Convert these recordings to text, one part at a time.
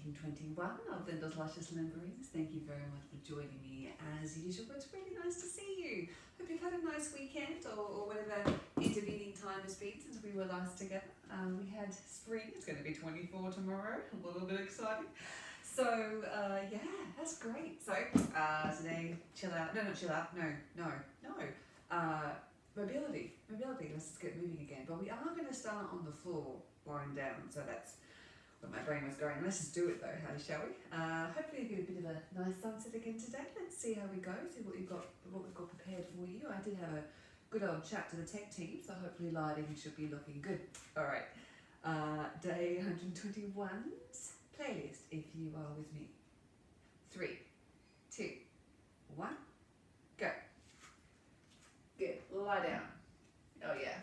121 of Lyndall's Luscious Limberings. Thank you very much for joining me as usual. It's really nice to see you. Hope you've had a nice weekend or whatever intervening time has been since we were last together. We had spring. It's going to be 24 tomorrow. A little bit exciting. So yeah, that's great. So today, chill out. No, not chill out. No. Mobility. Let's just get moving again. But we are going to start on the floor, lying down. So that's where my brain was going. Let's just do it though, shall we? Hopefully you get a bit of a nice sunset again today. Let's see how we go. See what we've got prepared for you. I did have a good old chat to the tech team, so hopefully lighting should be looking good. All right. Day 121's playlist. If you are with me. 3, 2, 1, go. Good. Lie down. Oh yeah.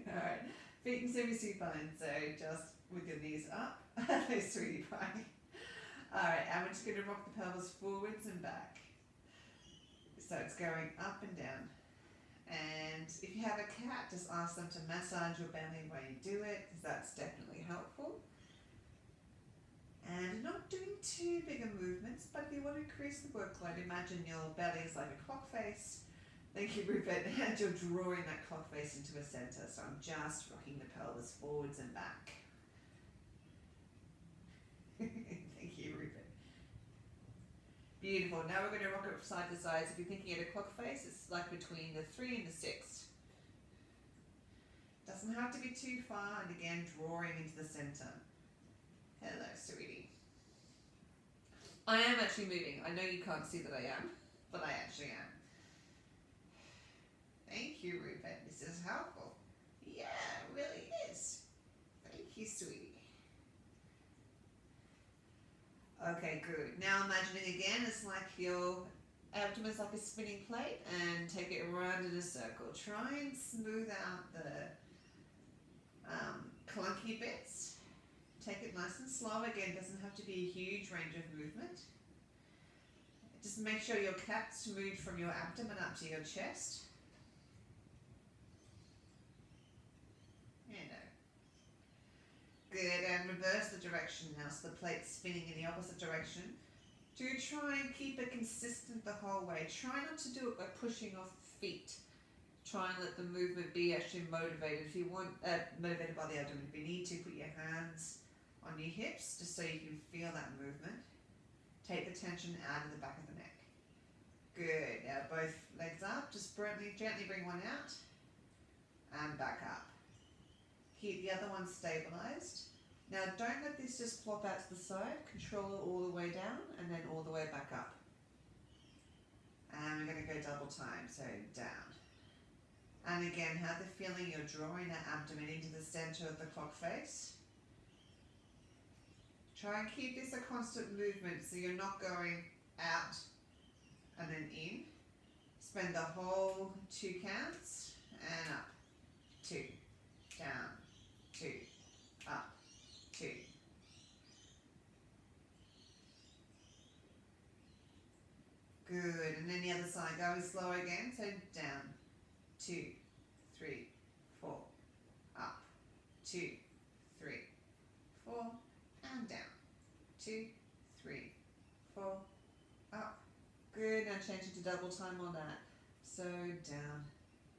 Alright. Feet and semi-supine, so just with your knees up. Those sweetie pie. Alright, and we're just going to rock the pelvis forwards and back. So it's going up and down. And if you have a cat, just ask them to massage your belly while you do it, because that's definitely helpful. And not doing too big of movements, but if you want to increase the workload, imagine your belly is like a clock face. Thank you, Rupert. And you're drawing that clock face into a center. So I'm just rocking the pelvis forwards and back. Thank you, Rupert. Beautiful. Now we're going to rock it side to side. So if you're thinking at a clock face, it's like between the 3 and the 6. Doesn't have to be too far. And again, drawing into the center. Hello, sweetie. I am actually moving. I know you can't see that I am, but I actually am. Thank you, Rupert. This is helpful. Yeah, it really is. Thank you, sweetie. Okay, good. Now imagining again, it's like your abdomen's like a spinning plate, and take it around in a circle. Try and smooth out the clunky bits. Take it nice and slow. Again, doesn't have to be a huge range of movement. Just make sure your cat's moved from your abdomen up to your chest. Good, and reverse the direction now, so the plate's spinning in the opposite direction. Do try and keep it consistent the whole way. Try not to do it by pushing off the feet. Try and let the movement be actually motivated. If you want, motivated by the abdomen. If you need to, put your hands on your hips, just so you can feel that movement. Take the tension out of the back of the neck. Good, now both legs up, just gently bring one out, and back up. Keep the other one stabilized. Now don't let this just flop out to the side, control it all the way down, and then all the way back up. And we're going to go double time, so down. And again, have the feeling you're drawing that abdomen into the center of the clock face. Try and keep this a constant movement so you're not going out and then in. Spend the whole 2 counts and up, 2, down, 2, up, 2. Good, and then the other side, going slow again, so down, 2, 3, 4, up, 2, 3, 4, and down. 2, 3, 4, up. Good, now change it to double time on that. So down,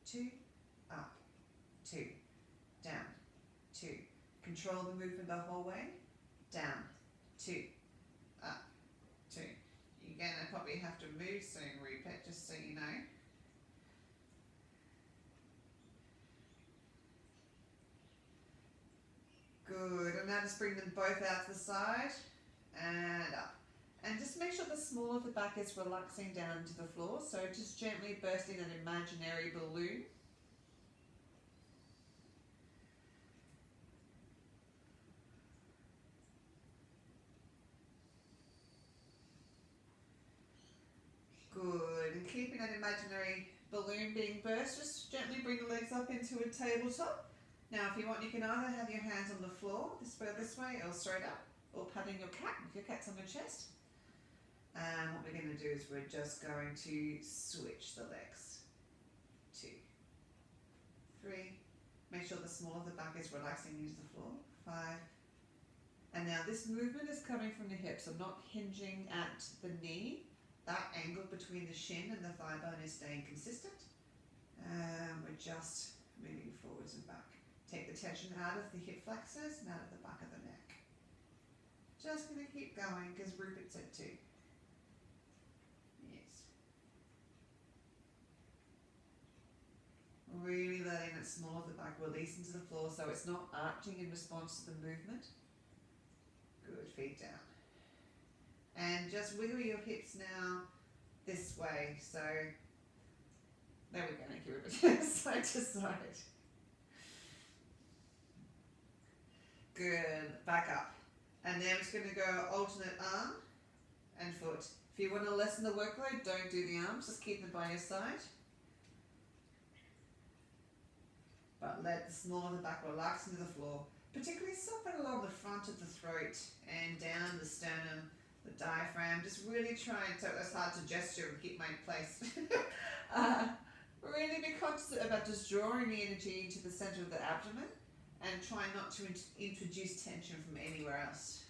2, up, 2, down, 2. Control the movement the whole way. Down, 2, up, 2. Again, I probably have to move soon, Rupert, just so you know. Good, and now just bring them both out to the side. And up. And just make sure the small of the back is relaxing down to the floor. So just gently bursting an imaginary balloon. Good. And keeping that imaginary balloon being burst, just gently bring the legs up into a tabletop. Now if you want, you can either have your hands on the floor, this way, or straight up. Or patting your cat, if your cat's on your chest. And what we're going to do is we're just going to switch the legs. 2, 3. Make sure the small of the back is relaxing into the floor. 5. And now this movement is coming from the hips. I'm not hinging at the knee. That angle between the shin and the thigh bone is staying consistent. We're just moving forwards and back. Take the tension out of the hip flexors and out of the back of the neck. Just going to keep going because Rupert said to. Yes. Really letting that small of the back release into the floor so it's not arching in response to the movement. Good, feet down. And just wiggle your hips now this way. So, there we go, thank you, Rupert. Side to side. Good, back up. And then I'm just going to go alternate arm and foot. If you want to lessen the workload, don't do the arms, just keep them by your side. But let the small of the back relax into the floor, particularly something along the front of the throat and down the sternum, the diaphragm. Just really try and, so it's hard to gesture and keep my place. Really be conscious about just drawing the energy into the center of the abdomen and try not to introduce tension from anywhere else.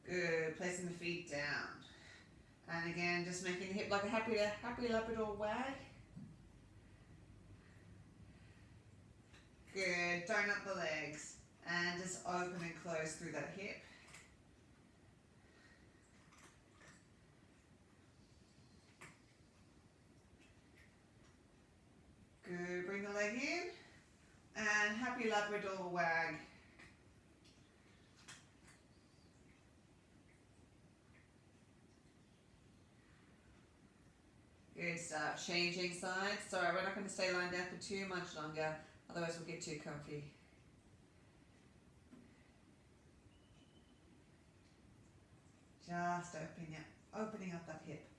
Good, placing the feet down. And again, just making the hip like a happy Labrador wag. Good, donut the legs. And just open and close through that hip. Good, bring the leg in. And happy Labrador wag. Good stuff. Changing sides. Sorry, we're not going to stay lying down for too much longer, otherwise we'll get too comfy. Just opening up that hip.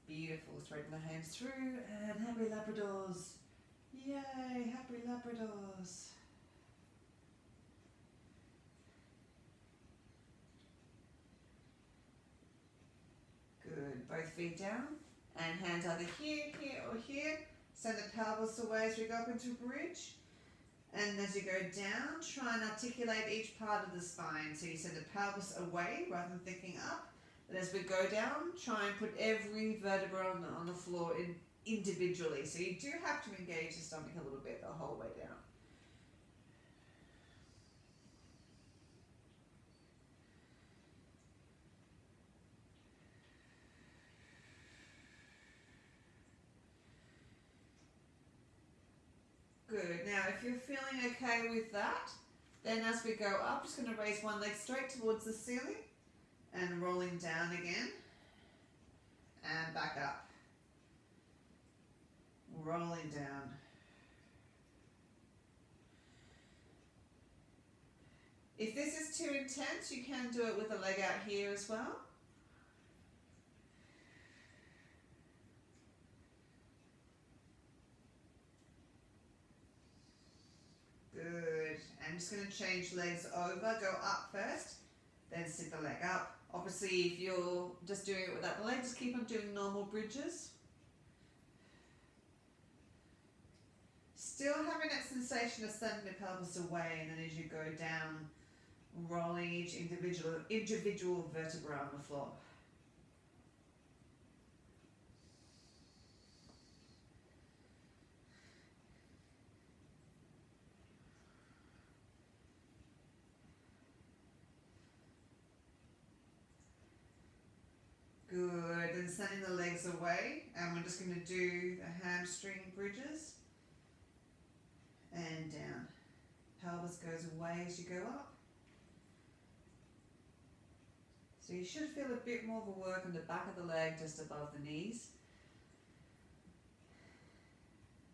Beautiful. Threading the hands through and happy Labradors. Yay, happy Labradors. Good. Both feet down and hands either here, here or here. Send the pelvis away as we go up into bridge. And as you go down, try and articulate each part of the spine. So you send the pelvis away rather than thinking up. And as we go down, try and put every vertebra on the floor individually. So you do have to engage the stomach a little bit the whole way down. Good. Now, if you're feeling okay with that, then as we go up, just going to raise one leg straight towards the ceiling and rolling down again and back up. Rolling down. If this is too intense, you can do it with a leg out here as well. Good. I'm just going to change legs over. Go up first, then sit the leg up. Obviously, if you're just doing it without the leg, just keep on doing normal bridges. Still having that sensation of sending the pelvis away, and then as you go down, rolling each individual vertebra on the floor. Good, and sending the legs away, and we're just going to do the hamstring bridges and down. Pelvis goes away as you go up. So you should feel a bit more of a work on the back of the leg just above the knees.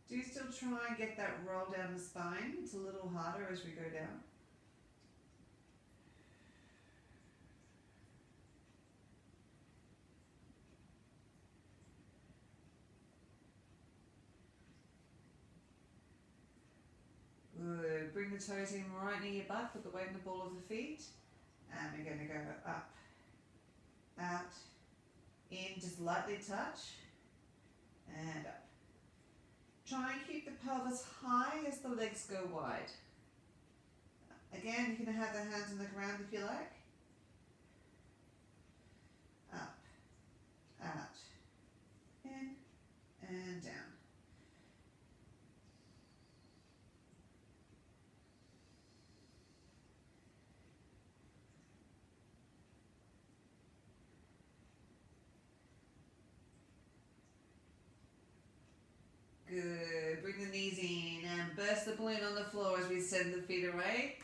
Do still try and get that roll down the spine. It's a little harder as we go down. Good. Bring the toes in right near your butt, put the weight in the ball of the feet. And we're going to go up, out, in, just lightly touch, and up. Try and keep the pelvis high as the legs go wide. Again, you can have the hands on the ground if you like. Up, out, in, and down. Good. Bring the knees in and burst the balloon on the floor as we send the feet away.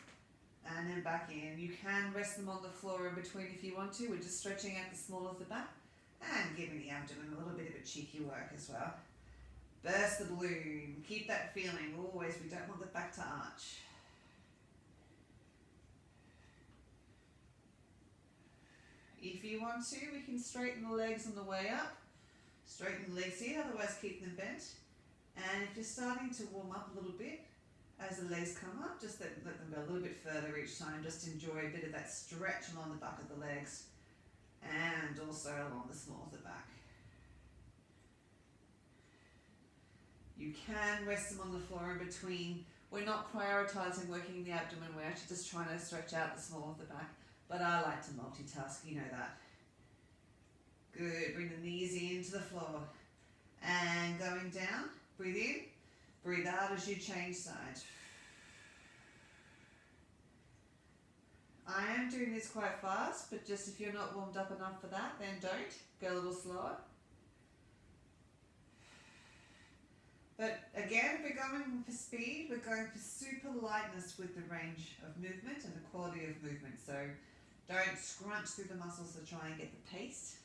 And then back in. You can rest them on the floor in between if you want to. We're just stretching out the small of the back and giving the abdomen a little bit of a cheeky work as well. Burst the balloon. Keep that feeling. Always, we don't want the back to arch. If you want to, we can straighten the legs on the way up. Straighten the legs here, otherwise keep them bent. And if you're starting to warm up a little bit, as the legs come up, just let them go a little bit further each time. Just enjoy a bit of that stretch along the back of the legs and also along the small of the back. You can rest them on the floor in between. We're not prioritizing working the abdomen, we're actually just trying to stretch out the small of the back. But I like to multitask, you know that. Good, bring the knees into the floor. And going down, breathe in, breathe out as you change sides. I am doing this quite fast, but just if you're not warmed up enough for that, then don't. Go a little slower. But again, we're going for speed, we're going for super lightness with the range of movement and the quality of movement. So don't scrunch through the muscles to try and get the pace.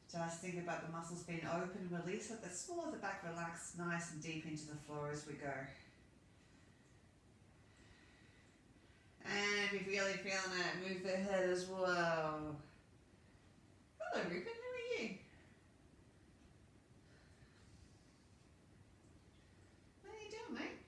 Just think about the muscles being open and released. Let the small of the back relax nice and deep into the floor as we go. And if you're really feeling it, move the head as well. Hello, Ruben, how are you? What are you doing, mate?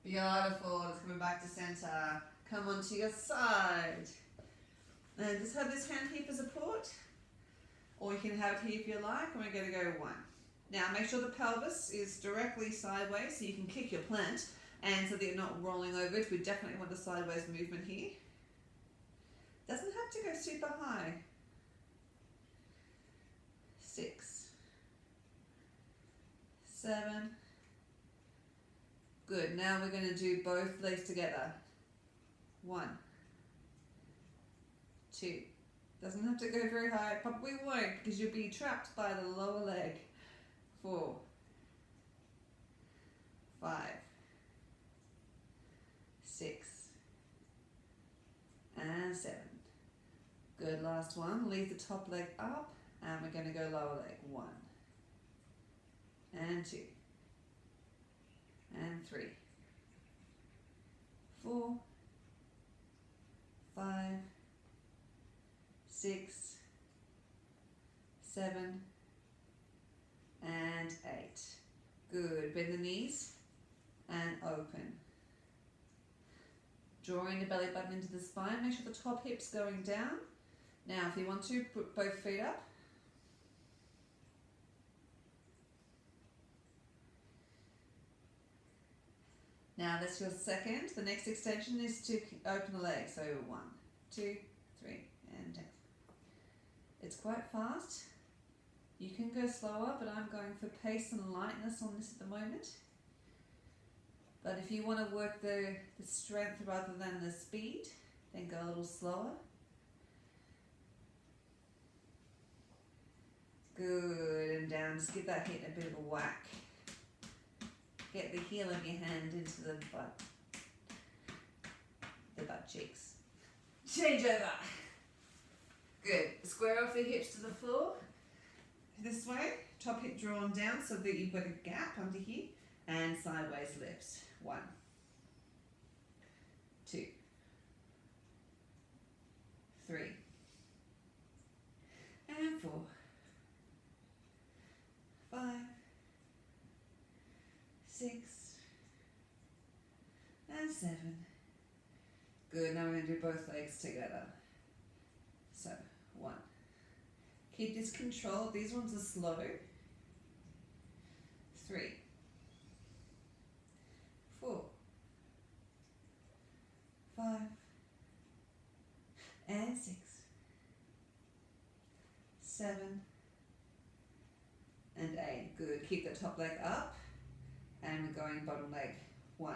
Beautiful, just coming back to center. Come onto your side. And just have this hand here for support. Or you can have it here if you like, and we're going to go one. Now make sure the pelvis is directly sideways so you can kick your plant, and so that you're not rolling over it. We definitely want the sideways movement here. Doesn't have to go super high. 6, 7. Good, now we're going to do both legs together. 1, 2. Doesn't have to go very high, probably won't because you'll be trapped by the lower leg. 4, 5, 6, and 7. Good, last one. Leave the top leg up and we're going to go lower leg. 1, and 2, and 3, 4, 5, 6, 7, and 8. Good. Bend the knees and open. Drawing the belly button into the spine. Make sure the top hip's going down. Now, if you want to, put both feet up. Now, that's your second. The next extension is to open the leg. So 1, 2, 3, and down. It's quite fast. You can go slower, but I'm going for pace and lightness on this at the moment. But if you want to work the strength rather than the speed, then go a little slower. Good, and down. Just give that hip a bit of a whack. Get the heel of your hand into the butt cheeks. Change over. Good. Square off the hips to the floor. This way. Top hip drawn down so that you've got a gap under here. And sideways lifts. 1, 2, 3, 7. Good, now we're going to do both legs together. So, 1. Keep this control. These ones are slow. 3, 4, 5, and 6, 7, and 8. Good. Keep the top leg up, and we're going bottom leg. 1,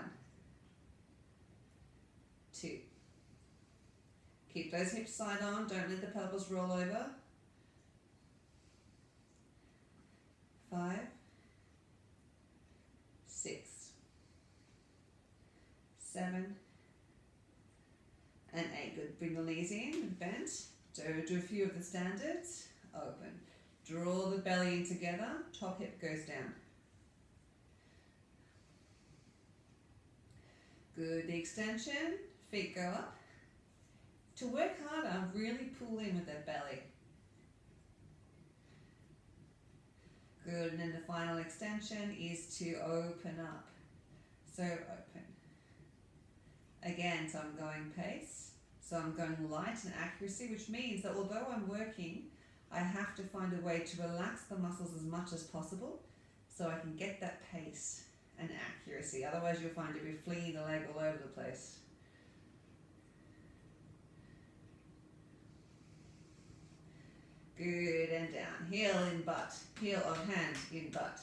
2. Keep those hips side on. Don't let the pelvis roll over. 5, 6, 7, and 8. Good. Bring the knees in, bent. Do a few of the standards. Open. Draw the belly in together. Top hip goes down. Good. The extension. Feet go up. To work harder, really pull in with that belly. Good. And then the final extension is to open up. So open. Again, so I'm going pace. So I'm going light and accuracy, which means that although I'm working, I have to find a way to relax the muscles as much as possible so I can get that pace and accuracy. Otherwise you'll find you'll be flinging the leg all over the place. Good, and down. Heel in butt. Heel of hand in butt.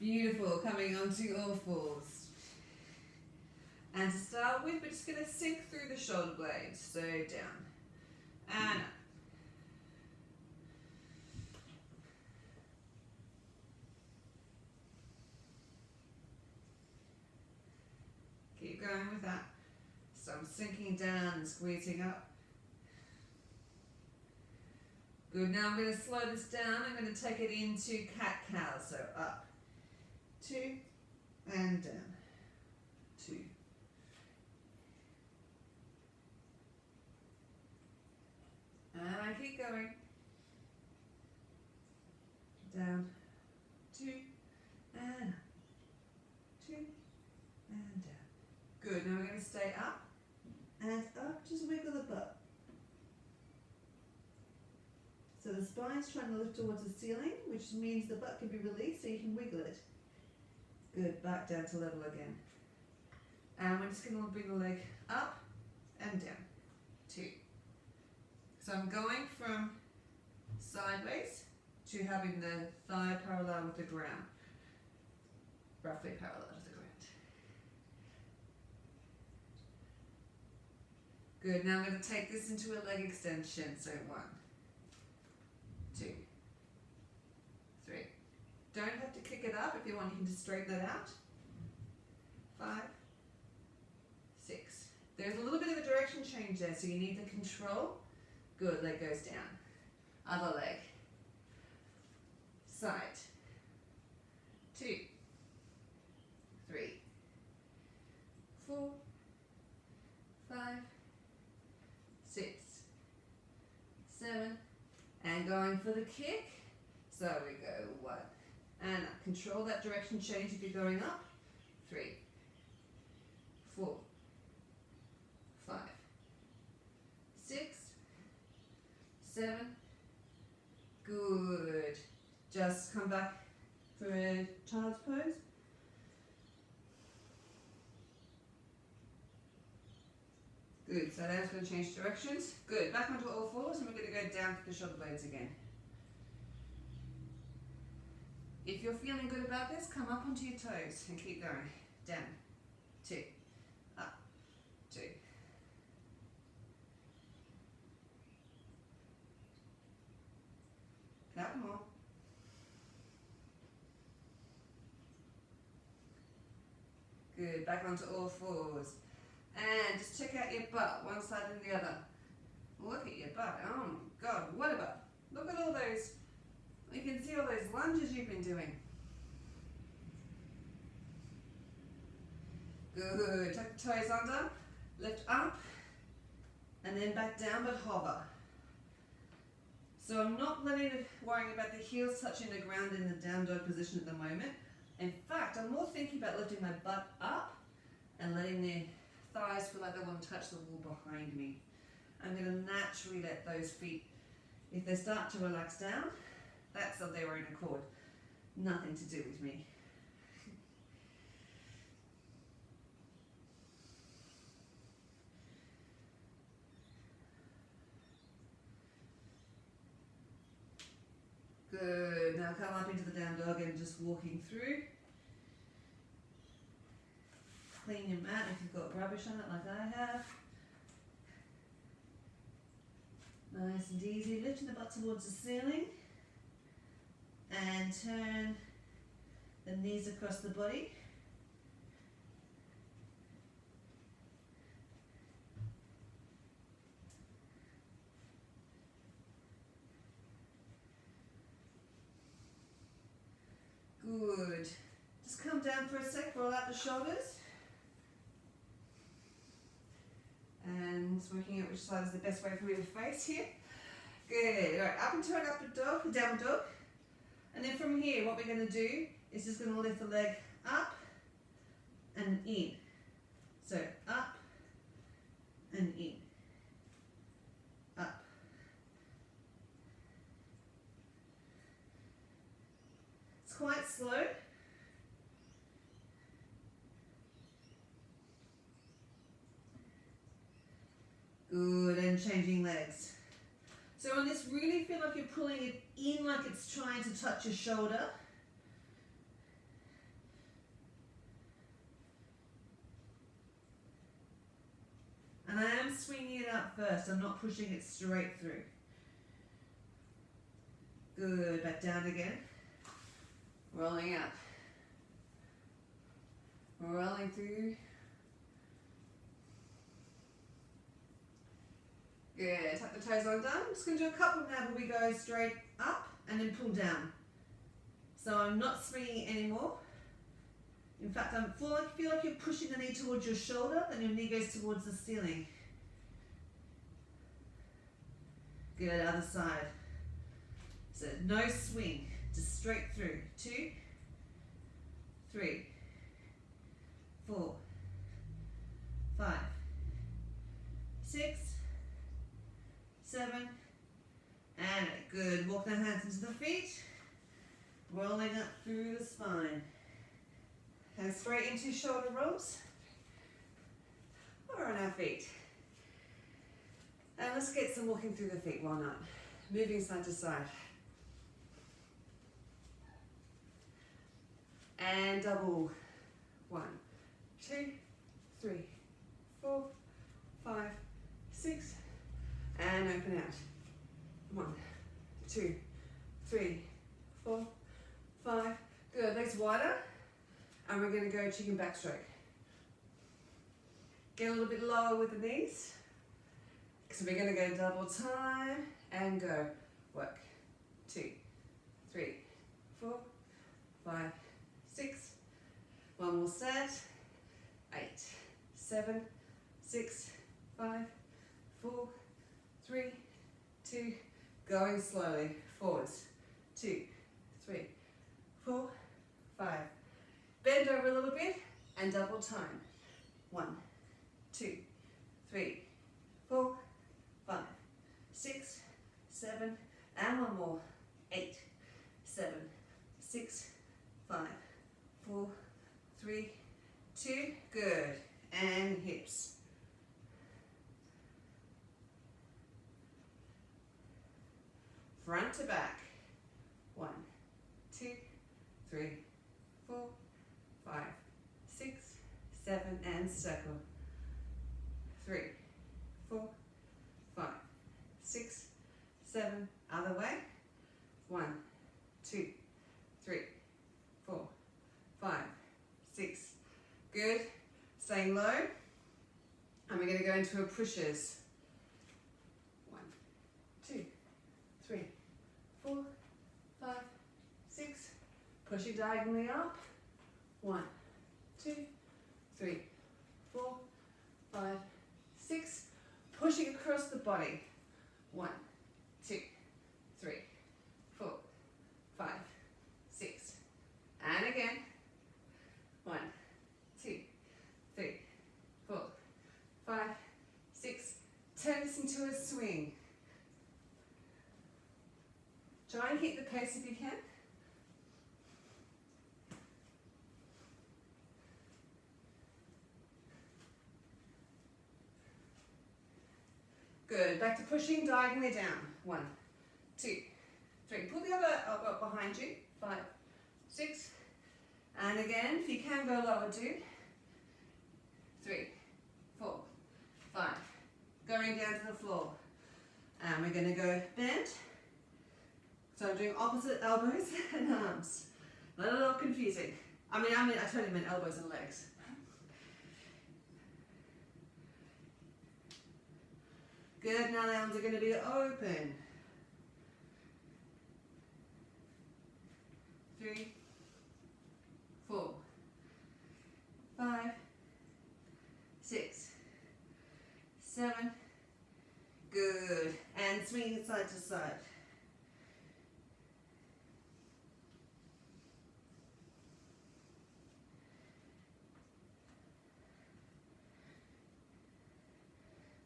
Beautiful. Coming onto all fours. And to start with, we're just going to sink through the shoulder blades. So down. And up. Keep going with that. So I'm sinking down and squeezing up. Good, now I'm going to slow this down. I'm going to take it into cat-cow. So up, 2, and down, 2. And I keep going. Down, 2, and up, 2, and down. Good, now we're going to stay up. And up, just wiggle the butt. So the spine's trying to lift towards the ceiling, which means the butt can be released so you can wiggle it. Good, back down to level again. And we're just going to bring the leg up and down. 2. So I'm going from sideways to having the thigh parallel with the ground. Roughly parallel to the ground. Good, now I'm going to take this into a leg extension. So 1, 2, 3. Don't have to kick it up. If you want, you can just straighten that out. 5, 6. There's a little bit of a direction change there, so you need the control. Good, leg goes down. Other leg. Side. 2, 3, 4, 5, 6, 7, and going for the kick. So we go 1, and up. Control that direction change if you're going up. 3, 4, 5, 6, 7. Good. Just come back for a child's pose. Good, so now it's going to change directions. Good, back onto all fours and we're going to go down to the shoulder blades again. If you're feeling good about this, come up onto your toes and keep going. Down, 2, up, 2. Couple more. Good, back onto all fours. And just check out your butt, one side and the other. Look at your butt. Oh my God, what a butt. Look at all those, you can see all those lunges you've been doing. Good, tuck the toes under, lift up, and then back down but hover. So I'm not worrying about the heels touching the ground in the down dog position at the moment. In fact, I'm more thinking about lifting my butt up and letting the thighs feel like they want to touch the wall behind me. I'm going to naturally let those feet, if they start to relax down, that's of their own accord. Nothing to do with me. Good. Now come up into the down dog and just walking through. Clean your mat if you've got rubbish on it like I have. Nice and easy. Lifting the butt towards the ceiling. And turn the knees across the body. Good. Just come down for a sec, roll out the shoulders. And working out which side is the best way for me to face here. Good. All right, up into an upward dog, downward dog. And then from here, what we're going to do is just going to lift the leg up and in. So up and in. Up. It's quite slow. Good, and changing legs. So on this, really feel like you're pulling it in like it's trying to touch your shoulder. And I am swinging it up first, I'm not pushing it straight through. Good, back down again. Rolling up. Rolling through. Good, tuck the toes on down. I'm just going to do a couple now where we go straight up and then pull down. So I'm not swinging anymore. In fact, I feel like you're pushing the knee towards your shoulder and your knee goes towards the ceiling. Good, other side. So no swing, just straight through. 2, 3, 4, 5, 6, 7, and 8. Good. Walk the hands into the feet, rolling up through the spine. Hands straight into shoulder rolls, or on our feet. And let's get some walking through the feet, why not? Moving side to side. And double. 1, 2, 3, 4, 5, 6, and open out. 1, 2, 3, 4, 5. Good, legs wider. And we're going to go chicken backstroke. Get a little bit lower with the knees. So we're going to go double time and go. Work. 2, 3, 4, 5, 6. One more set. 8, 7, 6, 5, 4, 3, 2. Going slowly. Forwards. 2, 3, 4, 5. Bend over a little bit and double time. 1, 2, 3, 4, 5, 6, 7, and one more. 8, 7, 6, 5, 4, 3, 2. Good. And hips. Front to back. 1, 2, 3, 4, 5, 6, 7, and circle. 3, 4, 5, 6, 7. Other way. 1, 2, 3, 4, 5, 6. Good. Staying low. And we're going to go into a pushers. 1, 2, 3, 4, 5, 6. Pushing diagonally up. 1, 2, 3, 4, 5, 6. Pushing across the body. 1, 2, 3, 4, 5, 6. And again. swing. Try and keep the pace if you can. Good. Back to pushing diagonally down. 1, 2, 3. Pull the other elbow behind you. 5, 6. And again, if you can go lower, do. 3, 4, 5. Going down to the floor. And we're going to go bend. So I'm doing opposite elbows and arms. Not at all confusing. I totally meant elbows and legs. Good, now the arms are going to be open. 3, 4, 5, 6, 7. Good. And swing it side to side.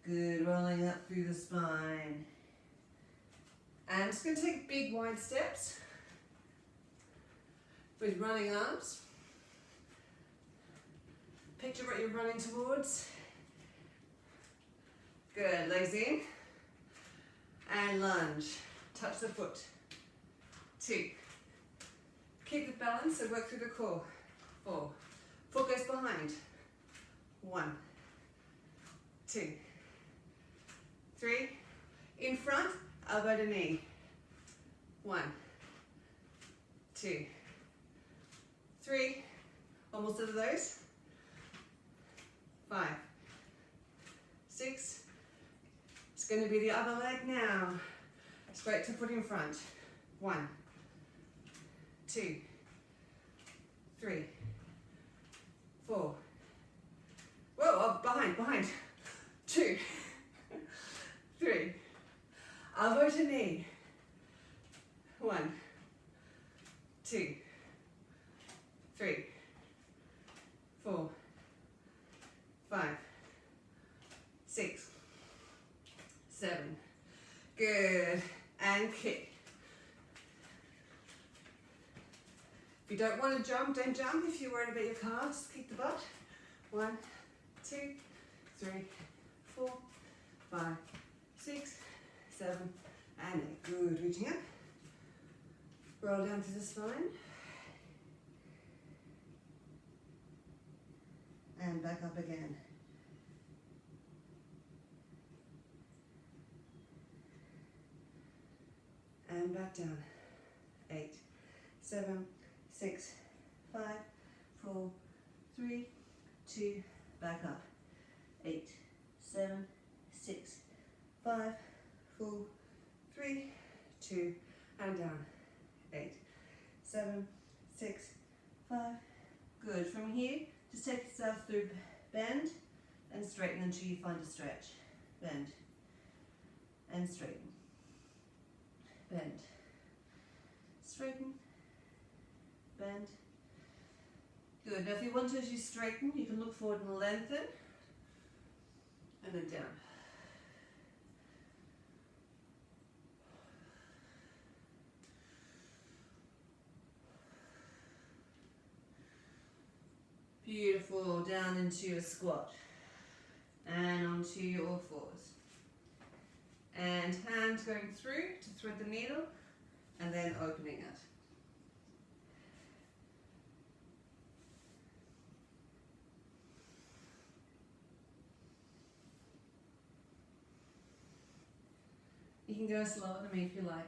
Good, rolling up through the spine. And I'm just going to take big wide steps with running arms. Picture what you're running towards. Good, legs in. And lunge. Touch the foot. 2. Keep the balance, so work through the core. 4. Foot goes behind. 1, 2, 3. In front, elbow to knee. 1, 2, 3. Almost out of those. 5, 6. It's going to be the other leg now. Straight to foot in front. 1, 2, 3, 4. Whoa, oh, behind. 2, 3. Elbow to knee. 1, 2, 3, 4, 5, 6, 7. Good. And kick. If you don't want to jump, don't jump. If you're worried about your calves, kick the butt. 1, 2, 3, 4, 5, 6, 7, and 8. Good. Reaching up. Roll down to the spine. And back up again. And back down. 8, 7, 6, 5, 4, 3, 2, back up. 8, 7, 6, 5, 4, 3, 2, and down. 8, 7, 6, 5. Good. From here, just take yourself through bend and straighten until you find a stretch. Bend and straighten. Bend. Straighten. Bend. Good. Now if you want to, as you straighten, you can look forward and lengthen. And then down. Beautiful. Down into a squat. And onto your all fours. And hands going through to thread the needle. And then opening it. You can go slower than me if you like.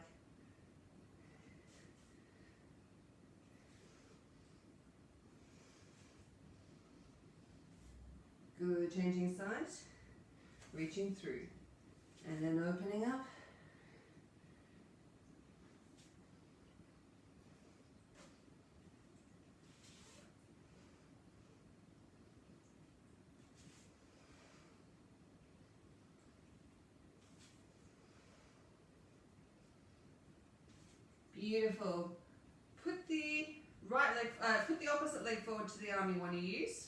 Good, changing sides, reaching through, and then opening up. Beautiful. Put the right leg, put the opposite leg forward to the arm you want to use.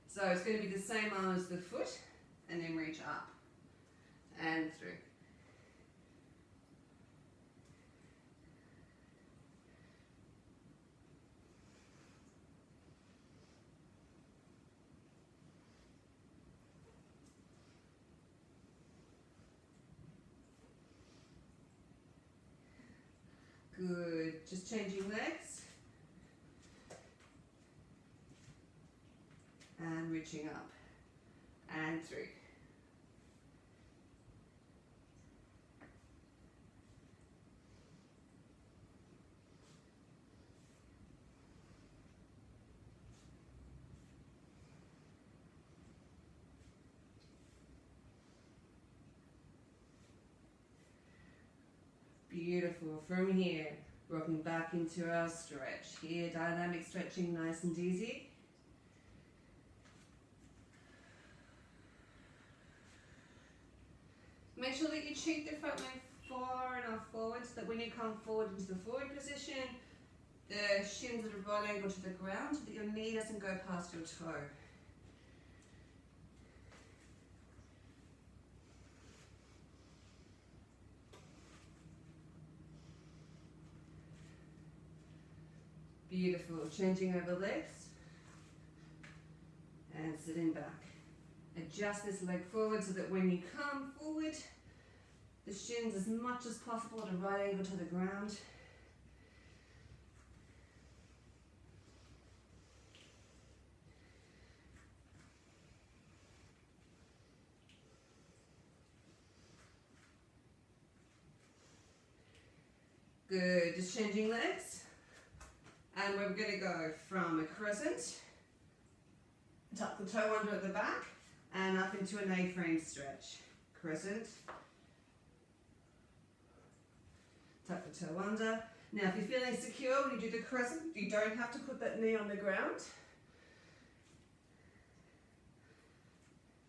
So it's going to be the same arm as the foot, and then reach up. and through. Good, just changing legs. And reaching up and through. Beautiful. From here, rocking back into our stretch. Here, dynamic stretching, nice and easy. Make sure that you cheek the front leg far enough forward so that when you come forward into the forward position, the shins at a right angle to the ground so that your knee doesn't go past your toe. Beautiful. Changing over legs and sitting back. Adjust this leg forward so that when you come forward, the shins as much as possible at a right angle to the ground. Good, just changing legs. And we're going to go from a crescent, tuck the toe under at the back, and up into an A-frame stretch. Crescent, tuck the toe under. Now if you're feeling secure when you do the crescent, you don't have to put that knee on the ground.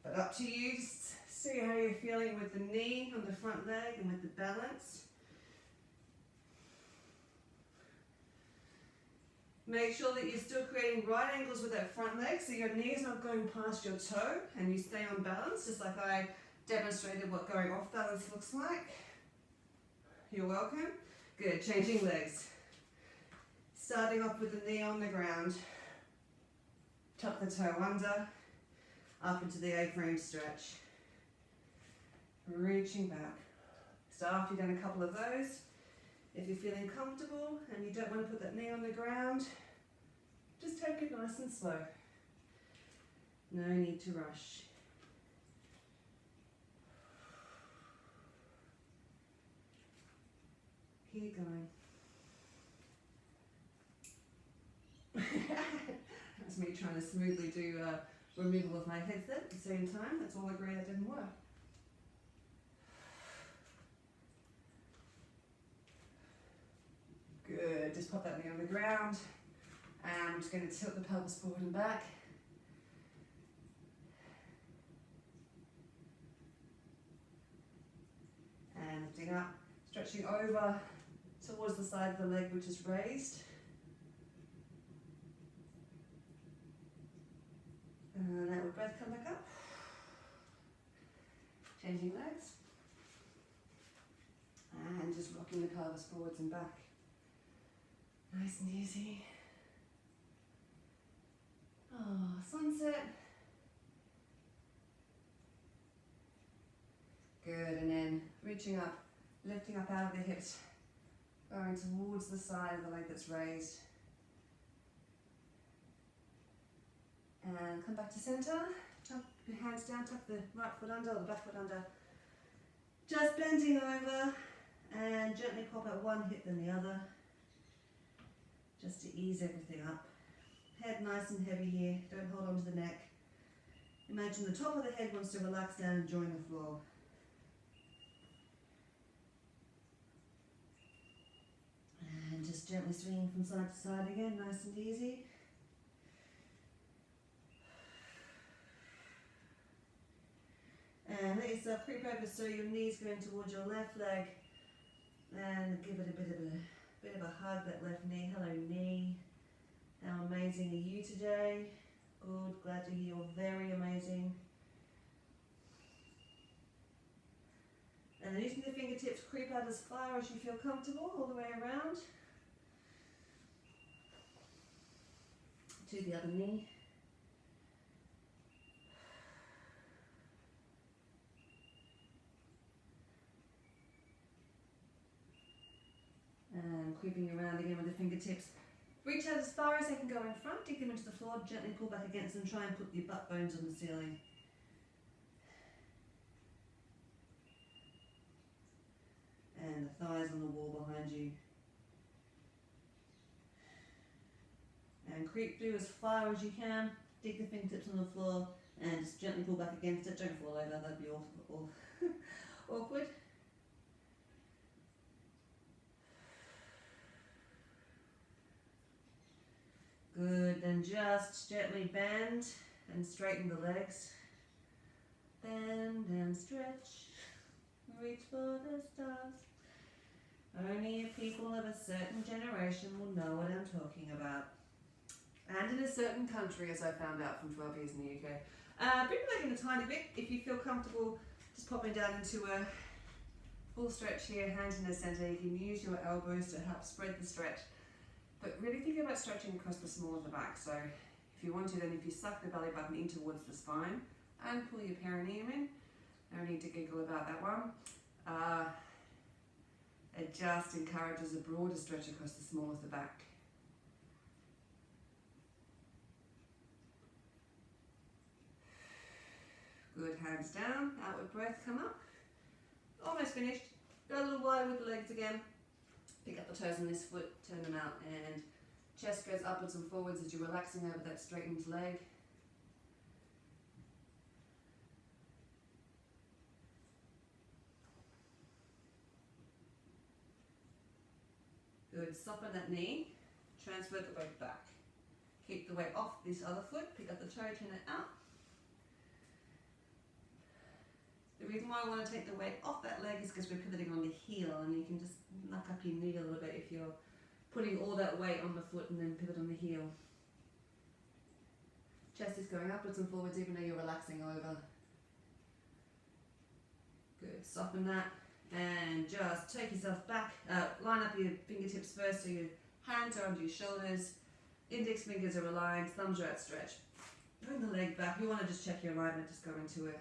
But up to you, just see how you're feeling with the knee on the front leg and with the balance. Make sure that you're still creating right angles with that front leg so your knee is not going past your toe and you stay on balance, just like I demonstrated what going off balance looks like. You're welcome. Good, changing legs. Starting off with the knee on the ground. Tuck the toe under, up into the A-frame stretch. Reaching back. So after you've done a couple of those, if you're feeling comfortable and you don't want to put that knee on the ground, just take it nice and slow. No need to rush. Keep going. That's me trying to smoothly do removal of my headset at the same time. Let's all agree that didn't work. Good, just pop that knee on the ground. And I'm just going to tilt the pelvis forward and back. And lifting up, stretching over towards the side of the leg which is raised. And let your breath come back up. Changing legs. And just rocking the pelvis forwards and back. Nice and easy. Oh, sunset. Good, and then reaching up, lifting up out of the hips, going towards the side of the leg that's raised. And come back to center. Tuck your hands down, tuck the right foot under or the back foot under. Just bending over and gently pop out one hip then the other. Just to ease everything up. Head nice and heavy here, don't hold on to the neck. Imagine the top of the head wants to relax down and join the floor. And just gently swinging from side to side again, nice and easy. And let yourself creep over so your knees going towards your left leg. And give it a bit of a hug, that left knee. Hello knee. How amazing are you today? Good, glad to hear you're very amazing. And then using the fingertips, creep out as far as you feel comfortable, all the way around. To the other knee. And creeping around again with the fingertips. Reach out as far as they can go in front, dig them into the floor, gently pull back against them, try and put your butt bones on the ceiling. And the thighs on the wall behind you. And creep through as far as you can, dig the fingertips on the floor, and just gently pull back against it. Don't fall over, that'd be awkward. Good, then just gently bend and straighten the legs. Bend and stretch, reach for the stars. Only people of a certain generation will know what I'm talking about. And in a certain country, as I found out from 12 years in the UK. Bring the leg in a tiny bit. If you feel comfortable, just popping down into a full stretch here, hands in the center. You can use your elbows to help spread the stretch. But really think about stretching across the small of the back. So if you want to, then if you suck the belly button in towards the spine and pull your perineum in, no need to giggle about that one. It just encourages a broader stretch across the small of the back. Good, hands down, outward breath, come up. Almost finished. Go a little wider with the legs again. Pick up the toes on this foot, turn them out, and chest goes upwards and forwards as you're relaxing over that straightened leg. Good, soften that knee, transfer the weight back. Keep the weight off this other foot, pick up the toe, turn it out. The reason why I want to take the weight off that leg is because we're pivoting on the heel, and you can just knock up your knee a little bit if you're putting all that weight on the foot and then pivot on the heel. Chest is going upwards and forwards even though you're relaxing over. Good, soften that and just take yourself back. Line up your fingertips first so your hands are under your shoulders, index fingers are aligned, thumbs are outstretched. Bring the leg back. You want to just check your alignment, just go into it.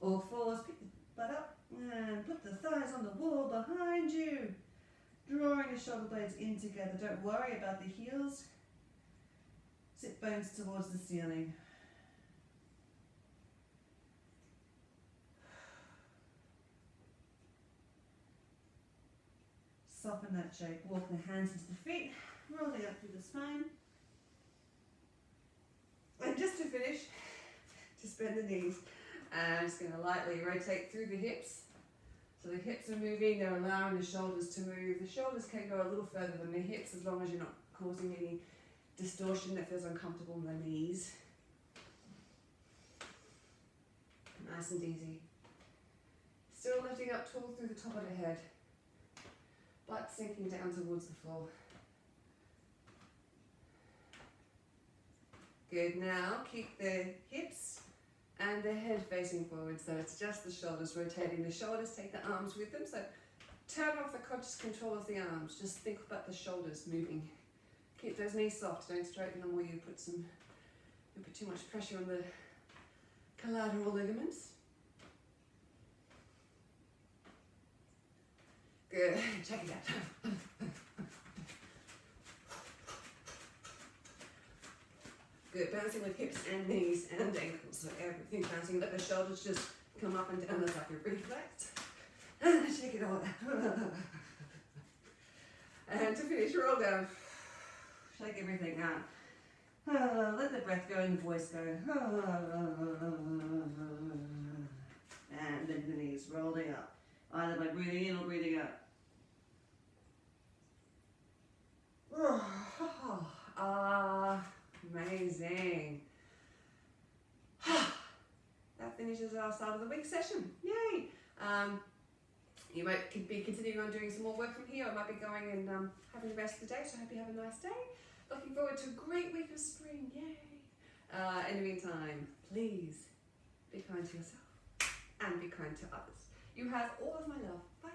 All fours, pick the butt up and put the thighs on the wall behind you. Drawing the shoulder blades in together. Don't worry about the heels. Sit bones towards the ceiling. Soften that shape. Walk the hands into the feet. Rolling up through the spine. And just to finish, just bend the knees. And I'm just going to lightly rotate through the hips. So the hips are moving, they're allowing the shoulders to move. The shoulders can go a little further than the hips as long as you're not causing any distortion that feels uncomfortable in the knees. Nice and easy. Still lifting up tall through the top of the head. Butt sinking down towards the floor. Good, now keep the hips and the head facing forward, so it's just the shoulders rotating. The shoulders, take the arms with them, so turn off the conscious control of the arms. Just think about the shoulders moving. Keep those knees soft, don't straighten them or you put too much pressure on the collateral ligaments. Good, check it out. Good, bouncing with hips and knees and ankles, so everything bouncing. Let the shoulders just come up and down, that's like a reflex. Shake it all out. And to finish, roll down. Shake everything out. Let the breath go and the voice go. And bend the knees, rolling up. Either by breathing in or breathing out. Amazing. That finishes our start of the week session. Yay! You might be continuing on doing some more work from here. I might be going and having the rest of the day, so I hope you have a nice day. Looking forward to a great week of spring. Yay! In the meantime, please be kind to yourself and be kind to others. You have all of my love. Bye.